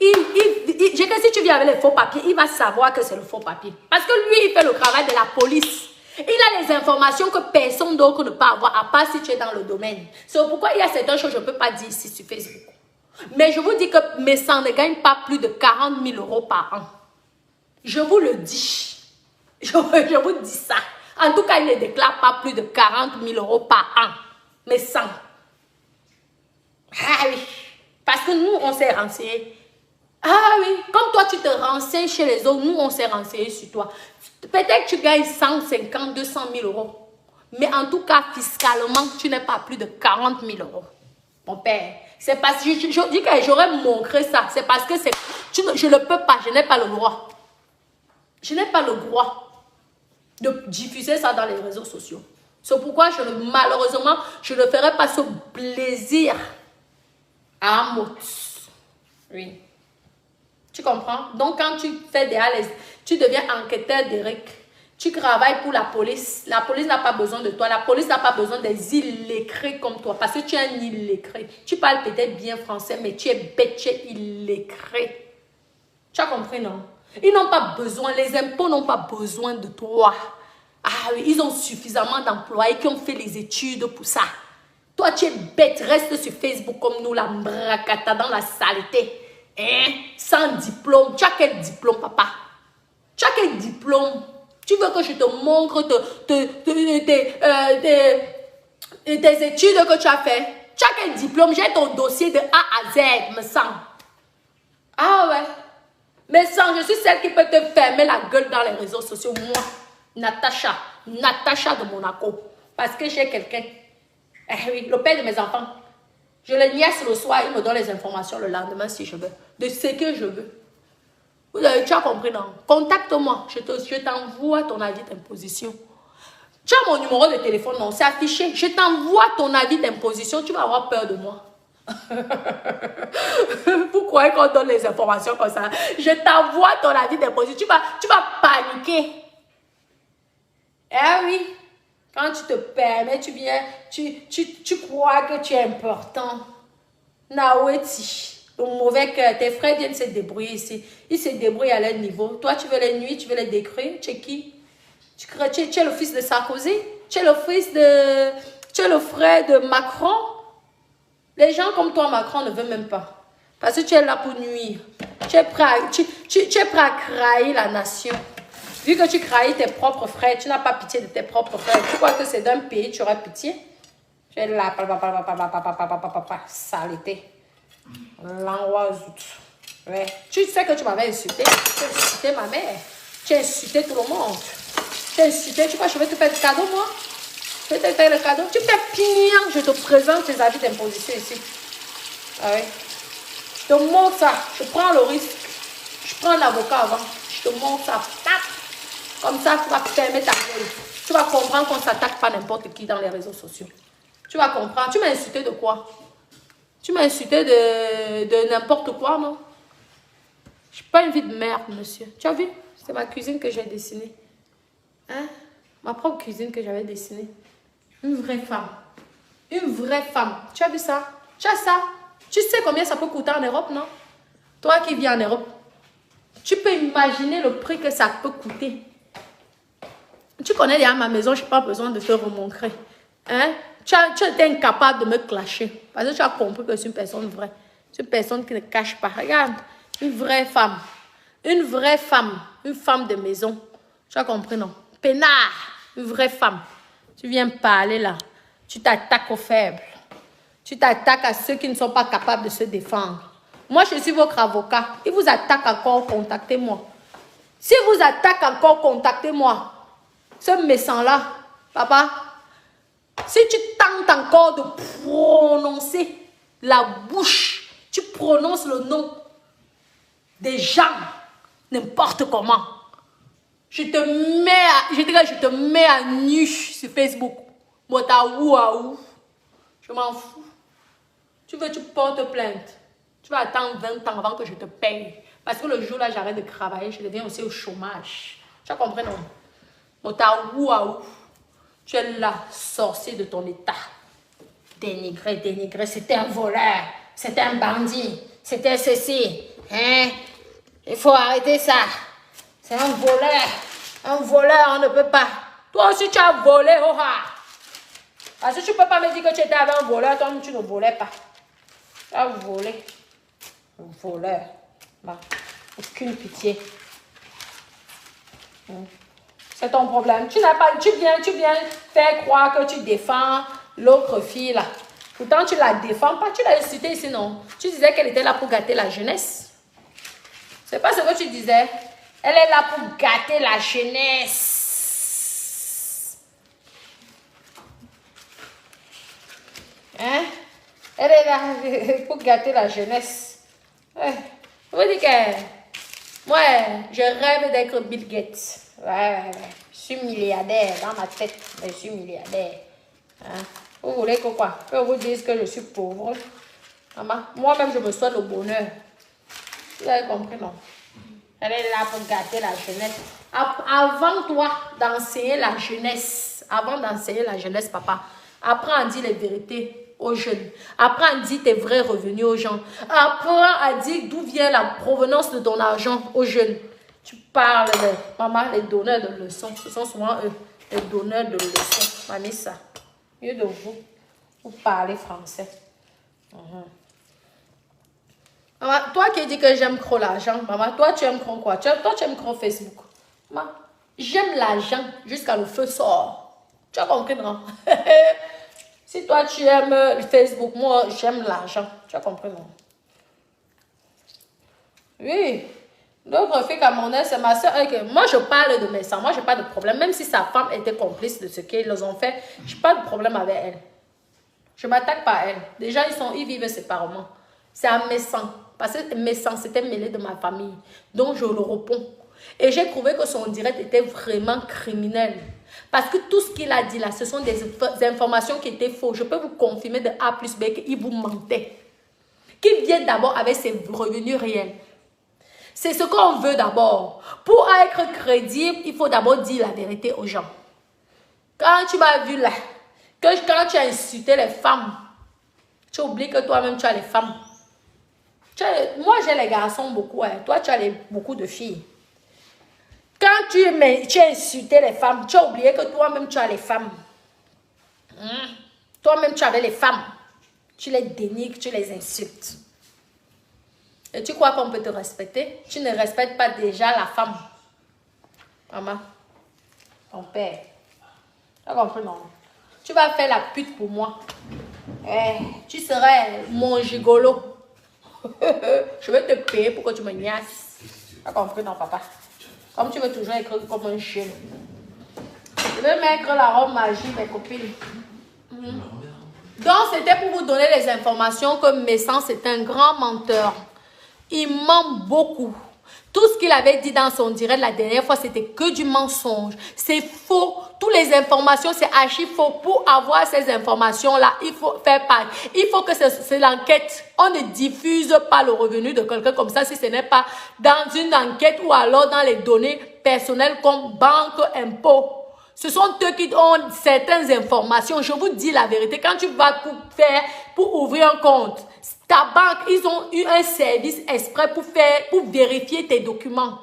je sais que si tu viens avec les faux papiers, il va savoir que c'est le faux papier. Parce que lui, il fait le travail de la police. Il a les informations que personne d'autre ne peut avoir, à part si tu es dans le domaine. C'est pourquoi il y a certaines choses que je ne peux pas dire ici sur Facebook. Mais je vous dis que mes enfants ne gagnent pas plus de 40 000 euros par an. Je vous le dis. Je vous dis ça. En tout cas, il ne déclare pas plus de 40 000 euros par an. Mais 100. Ah oui. Parce que nous, on s'est renseignés. Ah oui. Comme toi, tu te renseignes chez les autres, nous, on s'est renseignés sur toi. Peut-être que tu gagnes 150, 200 000 euros. Mais en tout cas, fiscalement, tu n'es pas plus de 40 000 euros. Mon père. C'est parce que je dis que j'aurais montré ça. C'est parce que je ne peux pas. Je n'ai pas le droit. Je n'ai pas le droit de diffuser ça dans les réseaux sociaux. C'est pourquoi, malheureusement, je ne ferai pas ce plaisir à Amout. Oui. Tu comprends? Donc, quand tu fais des tu deviens enquêteur d'Eric. Tu travailles pour la police. La police n'a pas besoin de toi. La police n'a pas besoin des illettrés comme toi. Parce que tu es un illettré. Tu parles peut-être bien français, mais tu es bête, tu es illettré. Tu as compris, non? Ils n'ont pas besoin, les impôts n'ont pas besoin de toi. Ah oui, ils ont suffisamment d'employés qui ont fait les études pour ça. Toi, tu es bête, reste sur Facebook comme nous, la bracata dans la saleté. Hein? Sans diplôme. Tu as quel diplôme, papa? Tu as quel diplôme? Tu veux que je te montre tes études que tu as fait? Tu as quel diplôme? J'ai ton dossier de A à Z, me semble. Ah ouais. Mais sans, je suis celle qui peut te fermer la gueule dans les réseaux sociaux. Moi, Natacha de Monaco. Parce que j'ai quelqu'un. Eh oui, le père de mes enfants. Je le niaise le soir, il me donne les informations le lendemain si je veux. De ce que je veux. Tu as compris, non? Contacte-moi. Je t'envoie ton avis d'imposition. Tu as mon numéro de téléphone, non? C'est affiché. Je t'envoie ton avis d'imposition. Tu vas avoir peur de moi. Pourquoi qu'on donne les informations comme ça? Je t'envoie ton avis d'imposition. Tu vas paniquer. Eh oui. Quand tu te permets, tu viens, tu crois que tu es important. Naweti. Le mauvais cœur, tes frères viennent se débrouiller ici. Ils se débrouillent à leur niveau. Toi, tu veux les nuire, tu veux les décrire. Tu es qui? Tu es le fils de Sarkozy? Tu es le fils de... Tu es le frère de Macron? Les gens comme toi, Macron, ne veut même pas. Parce que tu es là pour nuire. Tu es prêt à trahir la nation. Vu que tu trahis tes propres frères, tu n'as pas pitié de tes propres frères. Tu crois que c'est d'un pays, tu auras pitié? Tu es là, saleté. Ouais. Tu sais que tu m'avais insulté. Tu as insulté ma mère. Tu as insulté tout le monde. Tu as insulté. Tu crois que je vais te faire le cadeau, moi? Je vais te faire le cadeau. Tu fais pire. Je te présente tes avis d'imposition ici. Ah oui. Je te montre ça. Je prends le risque. Je prends un avocat avant. Je te montre ça. Comme ça, tu vas fermer ta gueule. Tu vas comprendre qu'on ne s'attaque pas n'importe qui dans les réseaux sociaux. Tu vas comprendre. Tu m'as insulté de quoi? Tu m'as insulté de n'importe quoi, non? Je n'ai pas une vie de merde, monsieur. Tu as vu? C'est ma cuisine que j'ai dessinée. Hein? Ma propre cuisine que j'avais dessinée. Une vraie femme. Une vraie femme. Tu as vu ça? Tu as ça? Tu sais combien ça peut coûter en Europe, non? Toi qui vis en Europe. Tu peux imaginer le prix que ça peut coûter. Tu connais déjà ma maison, je n'ai pas besoin de te remontrer. Hein? Tu as été incapable de me clasher. Parce que tu as compris que je suis une personne vraie. C'est une personne qui ne cache pas. Regarde, une vraie femme. Une vraie femme. Une femme de maison. Tu as compris, non? Pénard. Une vraie femme. Tu viens parler là. Tu t'attaques aux faibles. Tu t'attaques à ceux qui ne sont pas capables de se défendre. Moi, je suis votre avocat. Il vous attaque encore, contactez-moi. Si vous attaque encore, contactez-moi. Ce méchant-là, papa, si tu tentes encore de prononcer la bouche, tu prononces le nom des gens, n'importe comment, je te mets à nu sur Facebook. Je m'en fous. Tu veux, tu portes plainte. Tu vas attendre 20 ans avant que je te paye. Parce que le jour là, j'arrête de travailler, je deviens aussi au chômage. Tu as compris, non? Tu es là, sorcier de ton état. Dénigré. C'était un voleur. C'était un bandit. C'était ceci. Hein? Il faut arrêter ça. C'est un voleur. Un voleur, on ne peut pas. Toi aussi, tu as volé, Parce que tu ne peux pas me dire que tu étais avec un voleur, toi, tu ne volais pas. Tu as volé. Un voleur. Bah, aucune pitié. C'est ton problème. Tu viens faire croire que tu défends l'autre fille là. Pourtant, tu la défends pas. Tu l'as insultée ici, non? Tu disais qu'elle était là pour gâter la jeunesse. C'est pas ce que tu disais. Elle est là pour gâter la jeunesse. Hein? Elle est là pour gâter la jeunesse. Vous dites que moi, je rêve d'être Bill Gates. Ouais. Je suis milliardaire dans ma tête. Je suis milliardaire. Hein? Vous voulez que quoi? Que vous dise que je suis pauvre. Moi-même, je me souhaite le bonheur. Vous avez compris, non? Elle est là pour gâter la jeunesse. Avant toi d'enseigner la jeunesse, papa, apprends à dire les vérités aux jeunes. Apprends à dire tes vrais revenus aux gens. Apprends à dire d'où vient la provenance de ton argent aux jeunes. Tu parles de maman, les donneurs de leçons. Ce sont souvent eux, les donneurs de leçons. Mamie, ça. Mieux de vous parlez français. Maman, toi qui dis que j'aime trop l'argent, maman, toi tu aimes trop quoi? Toi tu aimes trop Facebook. Maman, j'aime l'argent jusqu'à le feu sort. Tu as compris, non? Si toi tu aimes le Facebook, moi j'aime l'argent. Tu as compris, non? Oui. L'autre fille camerounaise, c'est ma soeur. Moi je parle de mes sangs, moi j'ai pas de problème. Même si sa femme était complice de ce qu'ils ont fait, j'ai pas de problème avec elle. Je m'attaque pas à elle. Déjà ils vivent séparément. C'est à mes sangs. Parce que mes sangs s'étaient mêlés de ma famille. Donc, je le réponds. Et j'ai trouvé que son direct était vraiment criminel. Parce que tout ce qu'il a dit là, ce sont des informations qui étaient fausses. Je peux vous confirmer de A plus B qu'il vous mentait. Qu'il vienne d'abord avec ses revenus réels. C'est ce qu'on veut d'abord. Pour être crédible, il faut d'abord dire la vérité aux gens. Quand tu m'as vu là, quand tu as insulté les femmes, tu oublies que toi-même tu as les femmes. Moi, j'ai les garçons beaucoup. Hein. Toi, tu as beaucoup de filles. Quand tu as insulté les femmes, tu as oublié que toi-même, tu as les femmes. Toi-même, tu avais les femmes. Tu les dénigres, tu les insultes. Et tu crois qu'on peut te respecter? Tu ne respectes pas déjà la femme. Maman, ton père. Tu as compris, non? Tu vas faire la pute pour moi. Tu serais mon gigolo. Je vais te payer pour que tu me niasses. Tu as compris, non, papa? Comme tu veux toujours écrire comme un chien. Je vais mettre la robe magie, mes copines. Donc, c'était pour vous donner les informations que Messan, c'est un grand menteur. Il ment beaucoup. Tout ce qu'il avait dit dans son direct la dernière fois, c'était que du mensonge. C'est faux. Toutes les informations, c'est archi faux. Pour avoir ces informations-là, il faut faire part. Il faut que c'est l'enquête. On ne diffuse pas le revenu de quelqu'un comme ça si ce n'est pas dans une enquête ou alors dans les données personnelles comme banque, impôts. Ce sont eux qui ont certaines informations. Je vous dis la vérité. Quand tu vas pour ouvrir un compte, ta banque, ils ont eu un service exprès pour vérifier tes documents.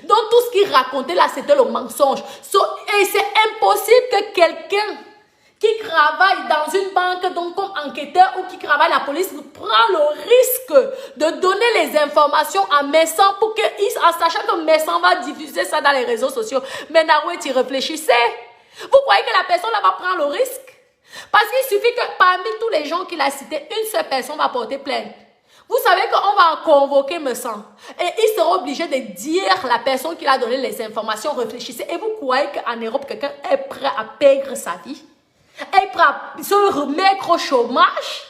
Donc, tout ce qu'ils racontaient là, c'était le mensonge. Et c'est impossible que quelqu'un qui travaille dans une banque, donc comme enquêteur ou qui travaille à la police, prend le risque de donner les informations à Messan pour en sachant que Messan va diffuser ça dans les réseaux sociaux. Mais Naroué, tu réfléchissez. Vous croyez que la personne là va prendre le risque? Parce qu'il suffit que parmi tous les gens qu'il a cités, une seule personne va porter plainte. Vous savez qu'on va en convoquer Messan. Et il sera obligé de dire la personne qui a donné les informations, réfléchissez. Et vous croyez qu'en Europe, quelqu'un est prêt à perdre sa vie? Est prêt à se remettre au chômage?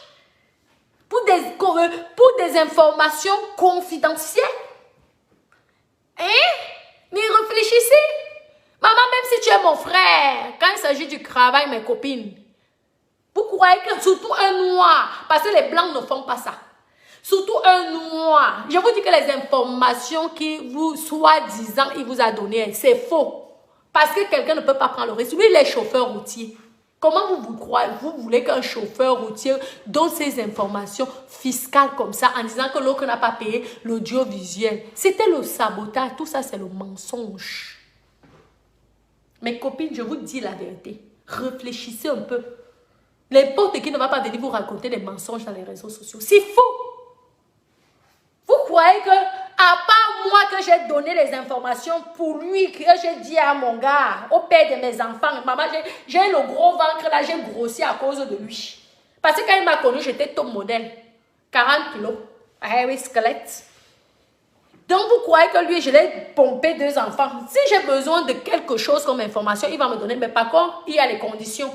Pour des informations confidentielles? Hein? Mais réfléchissez. Maman, même si tu es mon frère, quand il s'agit du travail, mes copines, vous croyez que surtout un noir, parce que les blancs ne font pas ça, surtout un noir, je vous dis que les informations qui vous, soi-disant, il vous a données, c'est faux. Parce que quelqu'un ne peut pas prendre le risque. Lui, il est chauffeur routier. Comment vous voulez qu'un chauffeur routier donne ces informations fiscales comme ça en disant que l'autre n'a pas payé l'audiovisuel? C'était le sabotage. Tout ça, c'est le mensonge. Mes copines, je vous dis la vérité. Réfléchissez un peu. N'importe qui ne va pas venir vous raconter des mensonges dans les réseaux sociaux. C'est faux. Vous croyez que, à part moi que j'ai donné les informations pour lui, que j'ai dit à mon gars, au père de mes enfants, maman, j'ai le gros ventre là, j'ai grossi à cause de lui. Parce que quand il m'a connu, j'étais top modèle. 40 kilos. Oui, squelette. Donc, vous croyez que lui, je l'ai pompé 2 enfants. Si j'ai besoin de quelque chose comme information, il va me donner. Mais par contre, il y a les conditions.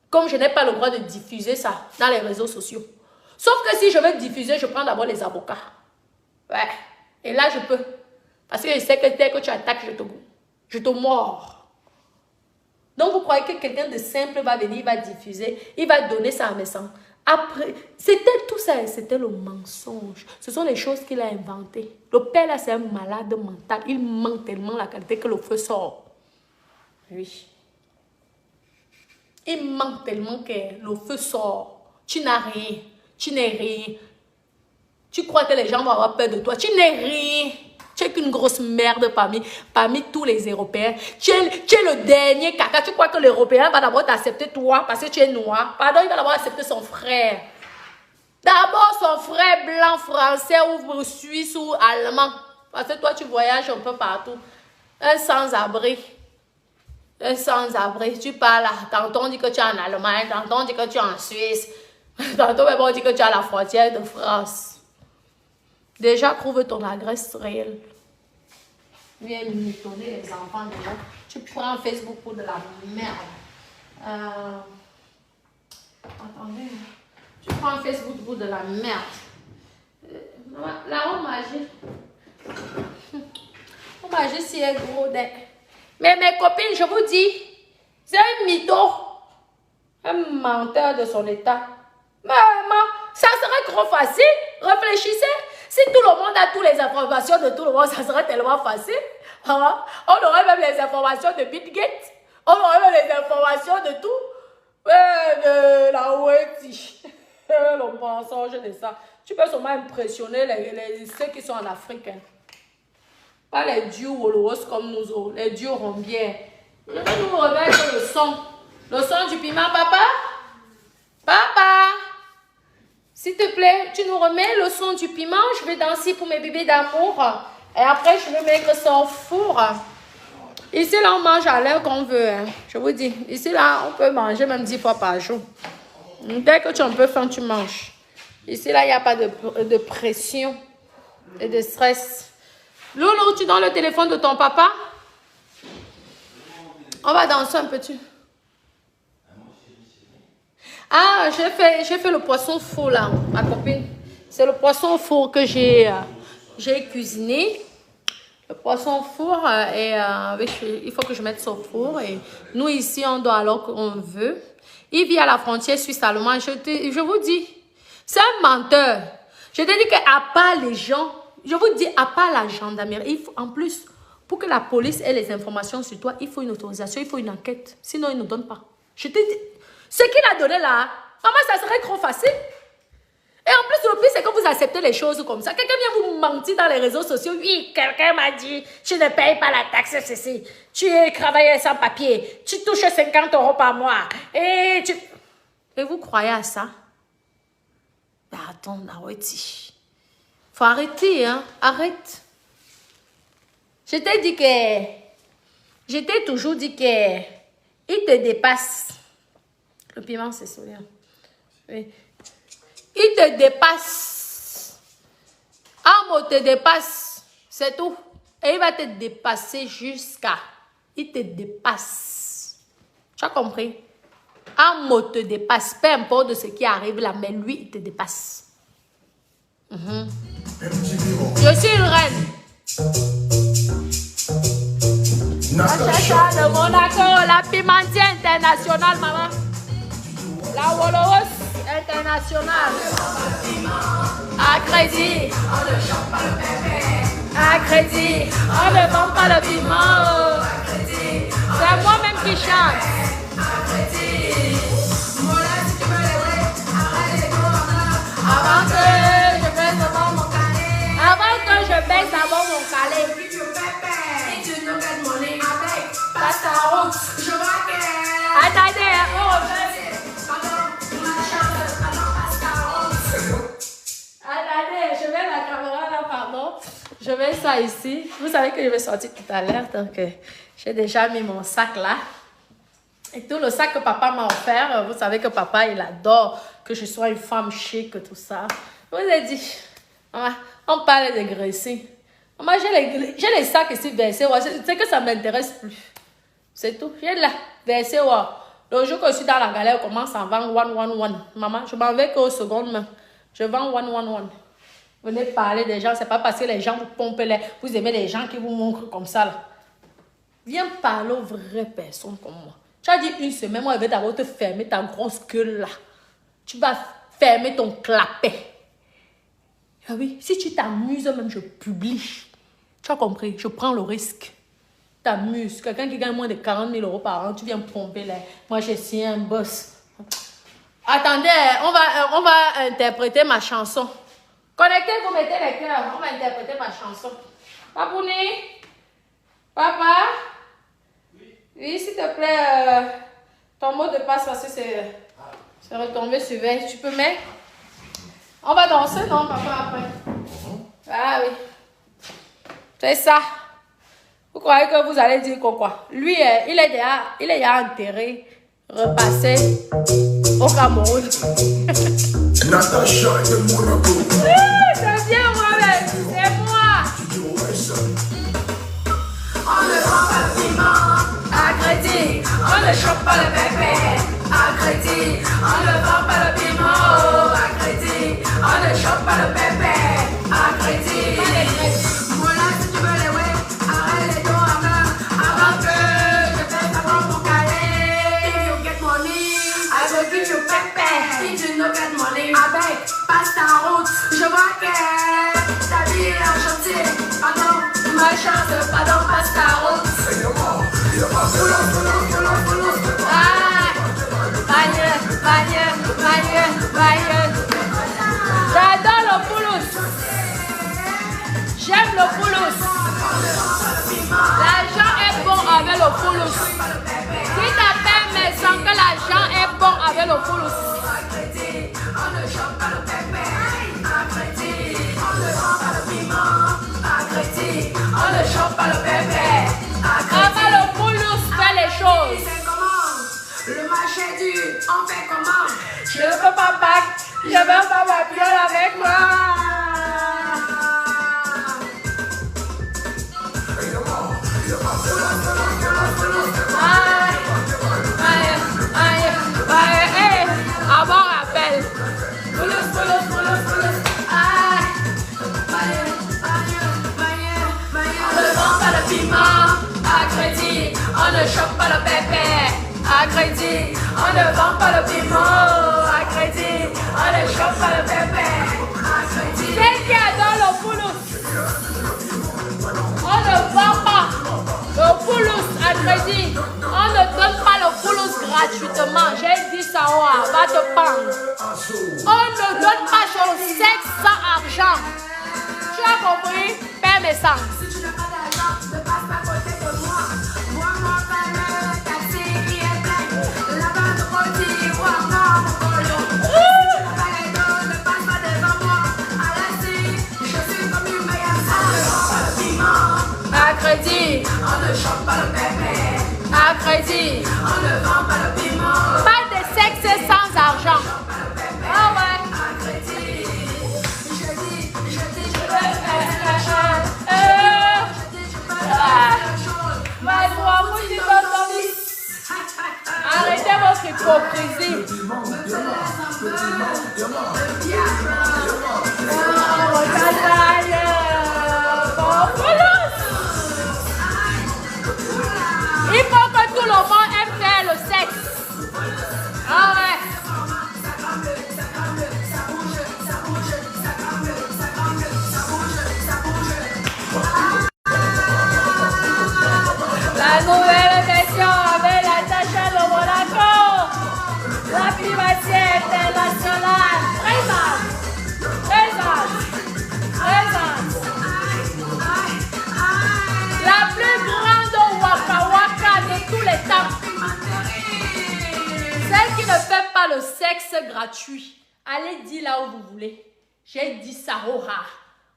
Comme je n'ai pas le droit de diffuser ça dans les réseaux sociaux. Sauf que si je veux diffuser, je prends d'abord les avocats. Ouais. Et là, je peux. Parce que je sais que dès que tu attaques, je te mords. Donc, vous croyez que quelqu'un de simple va venir, il va diffuser, il va donner ça à Messan. Après, c'était tout ça, c'était le mensonge. Ce sont les choses qu'il a inventées. Le père, là, c'est un malade mental. Il ment tellement la qualité que le feu sort. Oui. Il ment tellement que le feu sort. Tu n'as rien. Tu n'es rien. Tu crois que les gens vont avoir peur de toi. Tu n'es rien. Tu es qu'une grosse merde parmi tous les Européens. Tu es le dernier caca. Tu crois que l'Européen va d'abord t'accepter toi parce que tu es noir. Pardon, il va d'abord accepter son frère. D'abord son frère blanc, français ou suisse ou allemand. Parce que toi, tu voyages un peu partout. Un sans-abri. Un sans-abri. Tu parles là. Tantôt on dit que tu es en Allemagne. Tantôt on dit que tu es en Suisse. Tantôt même on dit que tu es à la frontière de France. Déjà, trouve ton adresse réelle. Viens mitonner les enfants déjà. Tu prends Facebook pour de la merde. Attendez. Tu prends Facebook pour de la merde. La robe magie. La magie, si est gros. Mais mes copines, je vous dis, c'est un mytho. Un menteur de son état. Maman, ça serait trop facile. Réfléchissez. Si tout le monde a toutes les informations de tout le monde, ça serait tellement facile. Hein? On aurait même les informations de Bill Gates. On aurait même les informations de tout. De la Ouéti. Le mensonge de ça. Tu peux seulement impressionner ceux qui sont en Afrique. Hein. Pas les dieux Woloros comme nous autres. Les dieux rombiens. Je vais nous remettre le son. Le son du piment, papa. Papa. S'il te plaît, tu nous remets le son du piment. Je vais danser pour mes bébés d'amour. Et après, je vais mettre ça au four. Ici, là, on mange à l'heure qu'on veut. Hein. Je vous dis, ici, là, on peut manger même 10 fois par jour. Dès que tu as un peu faim, tu manges. Ici, là, il n'y a pas de pression et de stress. Loulou, tu donnes le téléphone de ton papa? On va danser un petit. Ah, j'ai fait le poisson four là, ma copine. C'est le poisson four que j'ai cuisiné. Le poisson four, il faut que je mette ça au four. Et nous ici, on doit alors qu'on veut. Il vit à la frontière suisse-allemande. Je vous dis, c'est un menteur. Je te dis qu'à part les gens, je vous dis, à part la gendarmerie, il faut, en plus, pour que la police ait les informations sur toi, il faut une autorisation, il faut une enquête. Sinon, ils ne donnent pas. Je te dis, ce qu'il a donné là, maman, ça serait trop facile. Et en plus, le pire, c'est que vous acceptez les choses comme ça. Quelqu'un vient vous mentir dans les réseaux sociaux. Oui, quelqu'un m'a dit, tu ne payes pas la taxe ceci. Tu es travailleur sans papier. Tu touches 50 € par mois. Et vous croyez à ça? Mais attends, arrêtez. Faut arrêter, hein. Arrête. Je t'ai toujours dit que il te dépasse. Le piment, c'est celui-là. Oui. Il te dépasse. Amo te dépasse. C'est tout. Et il va te dépasser jusqu'à... Il te dépasse. Tu as compris? Amo te dépasse. Peu importe ce qui arrive là, mais lui, il te dépasse. Je suis une reine. La chacha de Monaco, la pimentière internationale, maman. La Woloros internationale. À crédit. À crédit. On ne vend pas le piment. C'est moi-même qui chante. Avant que je baisse d'abord mon calais. Attendez, attendez, je mets la caméra là, pardon. Je mets ça ici. Vous savez que je vais sortir tout à l'heure, donc j'ai déjà mis mon sac là. Et tout le sac que papa m'a offert, vous savez que papa, il adore que je sois une femme chic, tout ça. Je vous ai dit, maman, on parle de graisser. Maman, j'ai les sacs ici versés. C'est que ça ne m'intéresse plus. C'est tout. J'ai là, versé. Le jour que je suis dans la galère, on commence à vendre 111. Maman, je m'en vais qu'au seconde même. Je vends 111. Venez parler des gens. C'est pas parce que les gens vous pompent vous aimez les gens qui vous montrent comme ça là. Viens parler aux vraies personnes comme moi. Tu as dit une semaine, moi je vais d'abord te fermer ta grosse gueule là. Tu vas fermer ton clapet. Ah oui, si tu t'amuses, même je publie. Tu as compris? Je prends le risque. T'amuses. Quelqu'un qui gagne moins de 40 000 € par an, tu viens me pomper là. Moi, j'ai signé un boss. Attendez, on va interpréter ma chanson. Connectez, vous mettez les cœurs. On va interpréter ma chanson. Papouni? Papa? Oui, s'il te plaît, ton mot de passe parce que c'est retombé sur veille. Tu peux mettre? On va danser, non, papa, après? Ah oui. C'est ça. Vous croyez que vous allez dire quoi? Lui, il est déjà enterré, repassé au Cameroun. Natacha de Monaco. C'est bien moi-même, c'est moi. On ne vend pas le piment à crédit. On ne chope pas le pépé à crédit. On ne vend pas le piment à crédit. On ne chope pas le pépé à crédit. Voilà si tu veux les ouais, arrête les dos en main. Avant que je fasse savoir pour caler. If you get money, I will give you pépé. If you no get money, avec, passe ta route. Je vois que ta vie est en chantier. Pardon, ma chance, pardon, passe ta route. J'adore le poulos. J'aime le poulos. L'argent est bon avec le poulos. Si t'appelles mes sons que l'argent est bon avec le poulos. On ne chope pas le pépé à crédit. On ne vend pas le piment à crédit. On ne chope pas le pépé à crédit. Avec le poulos fait les choses. Le marché dur, on fait comment? Je ne veux pas bac, je veux pas ma viole avec moi. À bon rappel. On ne vend pas le piment à crédit. On ne chope pas le pépé à crédit. On ne vend pas le piment à crédit. On ne chope pas le pépé à crédit. Celle qui adore le poulos. On ne vend pas le poulos à crédit. On ne donne pas le poulos gratuitement. J'ai dit ça, va te pendre. On ne donne pas son sexe sans argent. Tu as compris? Père mes sangs. Si tu n'as pas d'argent, ne passe pas à côté de moi. Vois-moi faire le taxi qui est plein. Là-bas de Côte d'Ivoire, non, mon colo. Si tu n'as pas les dos, ne passe pas devant moi. À la scie, je suis comme une meilleure femme. On ne vend pas le piment À crédit. on ne chope pas le pépé. À crédit. On ne vend pas le piment Pas de sexe sans argent. Ah ouais. à crédit. Je dis, je veux Arrêtez votre hypocrisie. Il faut que tout le monde aime faire le sexe. Ah ouais. La nouvelle version avec Natacha de Monaco. La privatière internationale. Présente. La plus grande Waka Waka de tous les temps. Celle qui ne fait pas le sexe gratuit. Allez dire là où vous voulez. J'ai dit ça, Roha.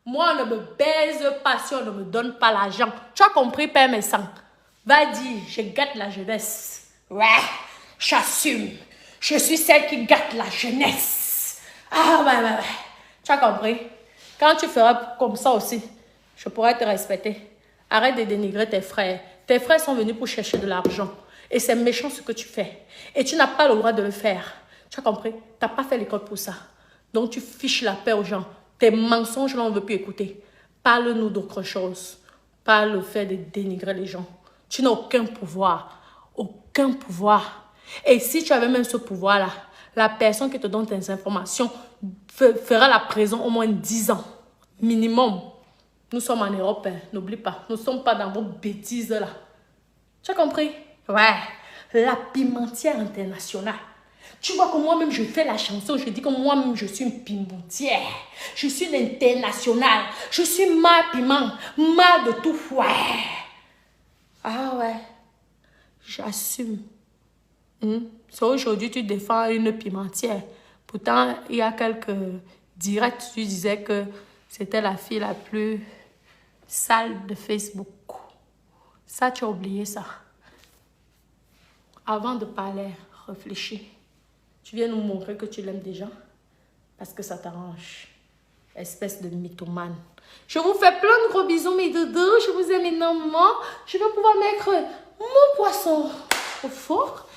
Moi, on ne me baise pas si on ne me donne pas l'argent. Tu as compris, Père Messan? Va dire, je gâte la jeunesse. Ouais, j'assume. Je suis celle qui gâte la jeunesse. Ah, ouais. Tu as compris? Quand tu feras comme ça aussi, je pourrais te respecter. Arrête de dénigrer tes frères. Tes frères sont venus pour chercher de l'argent. Et c'est méchant ce que tu fais. Et tu n'as pas le droit de le faire. Tu as compris? Tu n'as pas fait l'école pour ça. Donc tu fiches la paix aux gens. Tes mensonges, là, on ne veut plus écouter. Parle-nous d'autre chose. Pas le fait de dénigrer les gens. Tu n'as aucun pouvoir. Aucun pouvoir. Et si tu avais même ce pouvoir-là, la personne qui te donne tes informations fera la prison au moins 10 ans. Minimum. Nous sommes en Europe, hein, n'oublie pas. Nous ne sommes pas dans vos bêtises là. Tu as compris? Ouais. La pimentière internationale. Tu vois que moi-même, je fais la chanson. Je dis que moi-même, je suis une pimentière. Je suis l'international. Je suis ma piment. Ma de tout. Ouais. Ah ouais. J'assume. C'est aujourd'hui, tu défends une pimentière. Pourtant, il y a quelques directs, tu disais que c'était la fille la plus sale de Facebook. Ça, tu as oublié ça. Avant de parler, réfléchis. Tu viens nous montrer que tu l'aimes déjà parce que ça t'arrange. Espèce de mythomane. Je vous fais plein de gros bisous, mes doudous. Je vous aime énormément. Je vais pouvoir mettre mon poisson au four.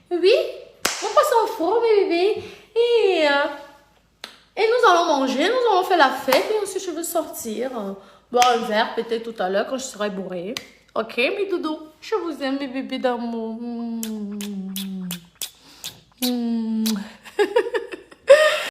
Oui, mon poisson au four, mes bébés. Et nous allons manger, nous allons faire la fête. Et ensuite, je veux sortir, boire un verre peut-être tout à l'heure quand je serai bourrée. Ok, mes doudous. Je vous aime, mes bébés d'amour.